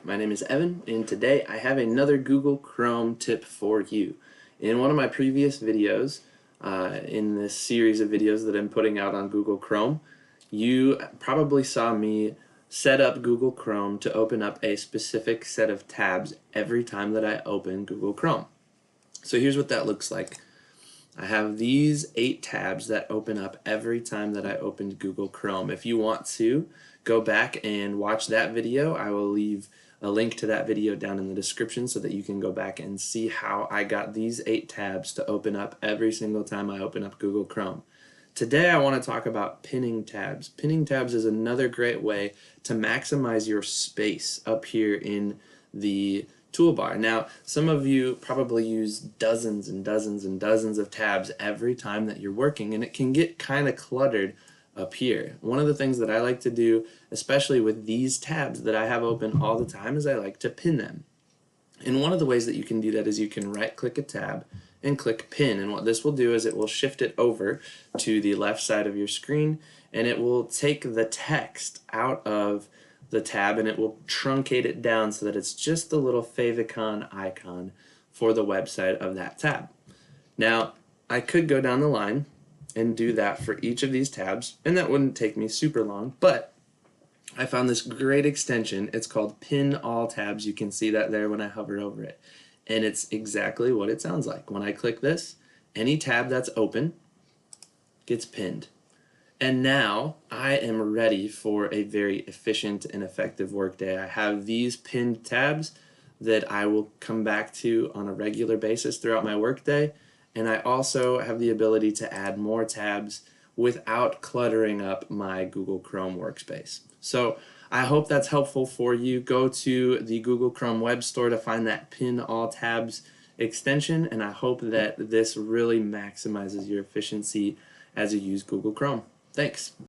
my name is Evan, and today I have another Google Chrome tip for you. In one of my previous videos, in this series of videos that I'm putting out on Google Chrome, you probably saw me set up Google Chrome to open up a specific set of tabs every time that I open Google Chrome. So here's what that looks like. I have these 8 tabs that open up every time that I opened Google Chrome. If you want to go back and watch that video, I will leave a link to that video down in the description so that you can go back and see how I got these 8 tabs to open up every single time I open up Google Chrome. Today I want to talk about pinning tabs. Pinning tabs is another great way to maximize your space up here in the toolbar. Now, some of you probably use dozens and dozens and dozens of tabs every time that you're working, and it can get kind of cluttered up here. One of the things that I like to do, especially with these tabs that I have open all the time, is I like to pin them. And one of the ways that you can do that is you can right-click a tab and click pin, and what this will do is it will shift it over to the left side of your screen, and it will take the text out of the tab and it will truncate it down so that it's just the little favicon icon for the website of that tab. Now, I could go down the line and do that for each of these tabs, and that wouldn't take me super long, but I found this great extension. It's called Pin All Tabs. You can see that there when I hover over it. And it's exactly what it sounds like. When I click this, any tab that's open gets pinned. And now I am ready for a very efficient and effective workday. I have these pinned tabs that I will come back to on a regular basis throughout my workday, and I also have the ability to add more tabs without cluttering up my Google Chrome workspace. So I hope that's helpful for you. Go to the Google Chrome web store to find that Pin All Tabs extension, and I hope that this really maximizes your efficiency as you use Google Chrome. Thanks.